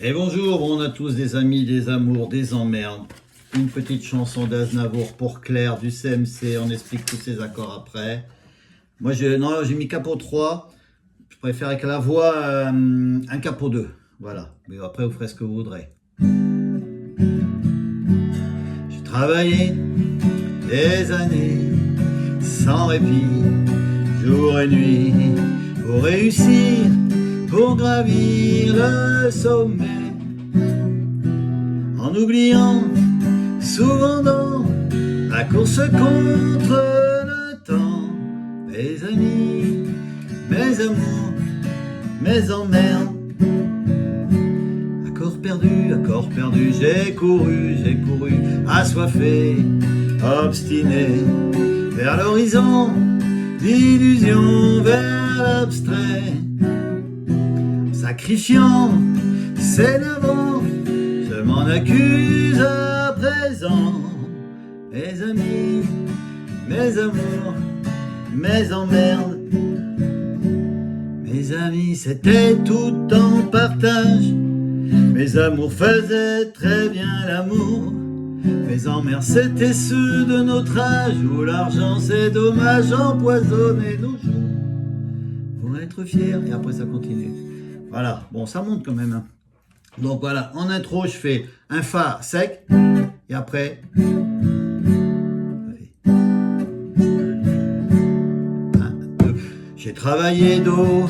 Et bonjour, on a tous des amis, des amours, des emmerdes. Une petite chanson d'Aznavour pour Claire du CMC, on explique tous ces accords après. Moi j'ai mis capot 3, je préfère avec la voix un capot 2. Voilà, mais après vous ferez ce que vous voudrez. J'ai travaillé des années sans répit, jour et nuit, pour réussir, pour gravir le sommet, en oubliant souvent dans la course contre le temps, mes amis, mes amours, mes emmerdes. Accord perdu, j'ai couru, assoiffé, obstiné, vers l'horizon, d'illusion vers l'abstrait, sacrifiant, s'énervant, je m'en accuse à présent. Mes amis, mes amours, mes emmerdes. Mes amis, c'était tout en partage. Mes amours faisaient très bien l'amour. Mes emmerdes, c'était ceux de notre âge, où l'argent, c'est dommage, empoisonnait nos jours. Pour être fiers, et après ça continue. Voilà, bon, ça monte quand même. Hein. Donc voilà, en intro, je fais un Fa sec, et après... J'ai travaillé d'eau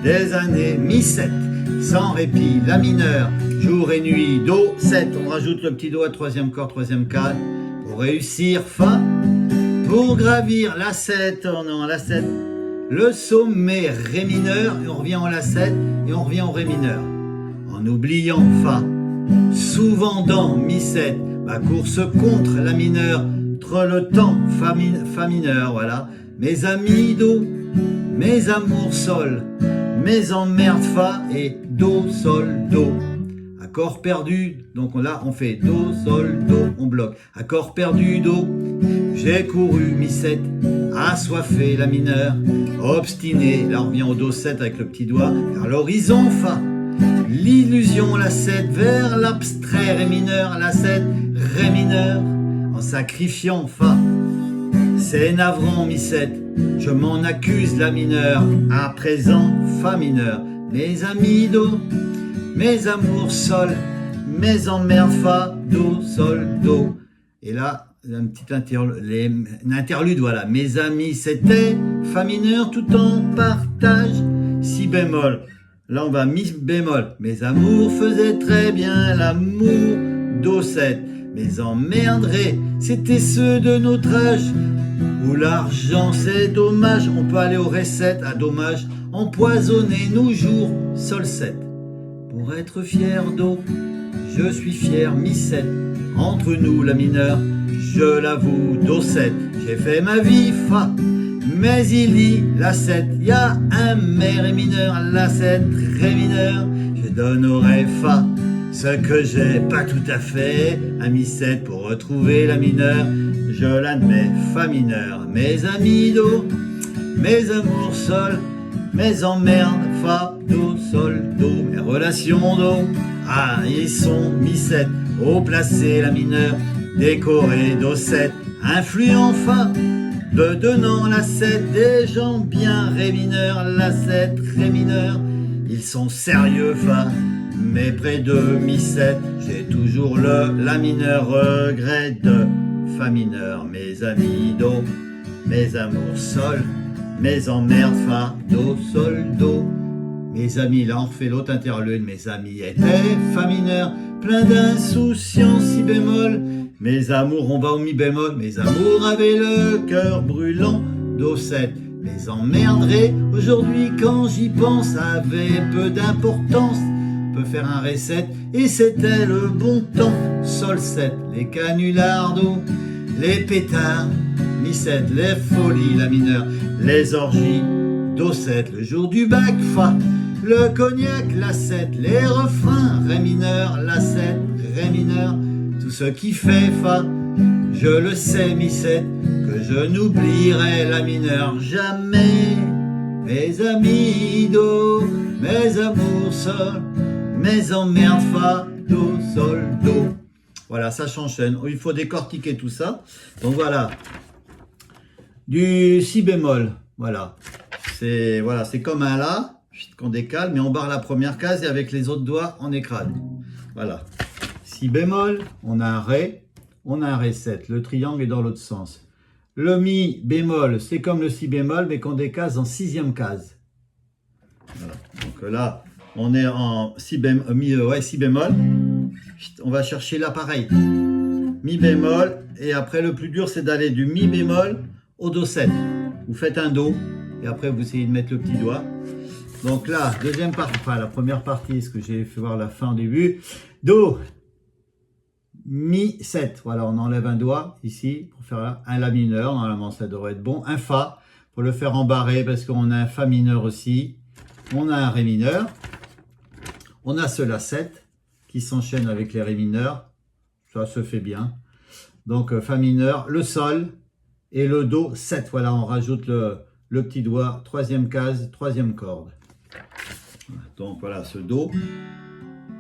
des années mi-7, sans répit, la mineure, jour et nuit, Do, 7. On rajoute le petit Do à troisième corps, troisième cadre, pour réussir Fa, pour gravir la 7, oh non, la 7, le sommet Ré mineur, et on revient en la 7, et on revient en Ré mineur. En oubliant Fa, souvent dans mi-7, ma course contre la mineure, entre le temps Fa mineur, voilà, mes amis Do, mes amours Sol, mes emmerdes Fa et Do, Sol, Do. Accord perdu, donc là on fait Do, Sol, Do, on bloque. Accord perdu, Do, j'ai couru, mi-7, assoiffé la mineure, obstiné, là on revient au Do 7 avec le petit doigt, vers l'horizon Fa, l'illusion la 7, vers l'abstrait Ré mineur, la 7, Ré mineur, en sacrifiant Fa. C'est navrant mi-7, je m'en accuse la mineure, à présent Fa mineur. Mes amis Do, mes amours Sol, mes emmerdes Fa, Do, Sol, Do. Et là, un petit interlude, voilà. Mes amis, c'était Fa mineur tout en partage, Si bémol. Là, on va Mi bémol. Mes amours faisaient très bien l'amour, Do 7. Mes emmerdes Ré, c'était ceux de notre âge, où l'argent c'est dommage, on peut aller au Ré 7 à dommage, empoisonner nos jours, Sol 7. Pour être fier Do, je suis fier, Mi 7, entre nous la mineure, je l'avoue, Do 7. J'ai fait ma vie Fa, mais il y la 7, y a un mais Ré mineur, la 7, Ré mineur, je donne au Ré Fa, ce que j'ai pas tout à fait, un Mi 7 pour retrouver la mineure, je l'admets, Fa mineur. Mes amis Do, mes amours Sol, mes emmerdes Fa, Do, Sol, Do, mes relations Do, ah, ils sont Mi 7, haut placé la mineure, décoré Do 7, influent Fa, bedonnant la 7, des gens bien Ré mineur, la 7, Ré mineur, ils sont sérieux Fa, mais près de Mi 7, j'ai toujours la mineur, regret de Fa mineur. Mes amis Do, mes amours Sol, mes emmerdes Fa, Do, Sol, Do. Mes amis, là on refait l'autre interlude, mes amis étaient Fa mineur, plein d'insouciance, Si bémol. Mes amours, on va au Mi bémol, mes amours avaient le cœur brûlant, Do 7. Mes emmerdes Ré, aujourd'hui quand j'y pense, avaient peu d'importance. On peut faire un Ré 7 et c'était le bon temps, Sol 7, les canulars Do, les pétards, Mi 7, les folies, la mineure, les orgies, Do 7, le jour du bac, Fa, le cognac, la 7, les refrains, Ré mineur, la 7, Ré mineur, tout ce qui fait Fa, je le sais, Mi 7, que je n'oublierai la mineure jamais. Mes amis Do, mes amours Sol, mais emmerde, fa, do, sol, do. Voilà, ça s'enchaîne. Il faut décortiquer tout ça. Donc voilà, du si bémol, voilà. C'est comme un la qu'on décale, mais on barre la première case et avec les autres doigts, on écrase. Voilà. Si bémol, on a un ré, on a un ré 7. Le triangle est dans l'autre sens. Le mi bémol, c'est comme le si bémol, mais qu'on décase en sixième case. Voilà. Donc là, on est en si bémol. On va chercher là pareil. Mi bémol. Et après, le plus dur, c'est d'aller du mi bémol au do 7. Vous faites un do. Et après, vous essayez de mettre le petit doigt. Donc là, deuxième partie, enfin la première partie, ce que j'ai fait voir la fin au début. Do, mi 7. Voilà, on enlève un doigt ici pour faire un la mineur. Normalement, ça devrait être bon. Un fa pour le faire embarrer parce qu'on a un fa mineur aussi. On a un ré mineur. On a ce la 7 qui s'enchaîne avec les ré mineurs. Ça se fait bien. Donc fa mineur, le sol et le do 7. Voilà, on rajoute le petit doigt, troisième case, troisième corde. Donc voilà, ce do.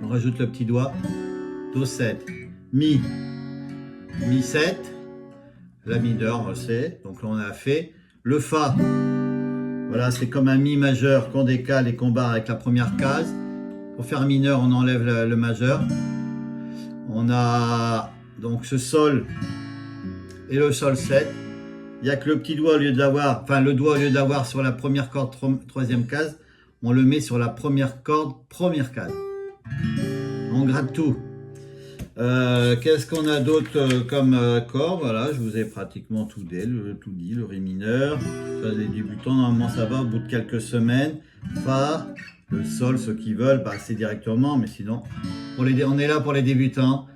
On rajoute le petit doigt. Do 7. Mi 7. La mineur, on le sait. Donc là, on a fait. Le fa. Voilà, c'est comme un mi majeur qu'on décale et qu'on barre avec la première case. Pour faire mineur, on enlève le majeur. On a donc ce sol et le sol 7. Il n'y a que le petit doigt au lieu de l'avoir, enfin le doigt au lieu de l'avoir sur la première corde, troisième case, on le met sur la première corde, première case. On gratte tout. Qu'est-ce qu'on a d'autre comme corde? Voilà, je vous ai pratiquement tout dit, le ré mineur. Ça, les débutants, normalement ça va au bout de quelques semaines. Fa, le sol, ceux qui veulent, passer directement, mais sinon, on est là pour les débutants.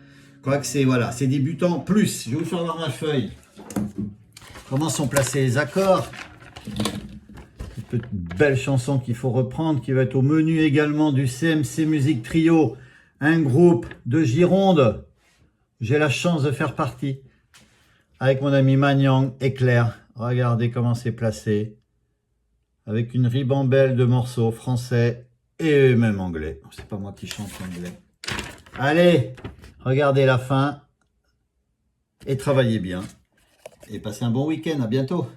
Quoique c'est, voilà, c'est débutants plus. Je vais vous faire voir ma feuille. Comment sont placés les accords? Une petite belle chanson qu'il faut reprendre, qui va être au menu également du CMC Musique Trio, un groupe de Gironde. J'ai la chance de faire partie avec mon ami Magnang et Claire. Regardez comment c'est placé, avec une ribambelle de morceaux français et même anglais. C'est pas moi qui chante l'anglais. Allez, regardez la fin et travaillez bien. Et passez un bon week-end, à bientôt.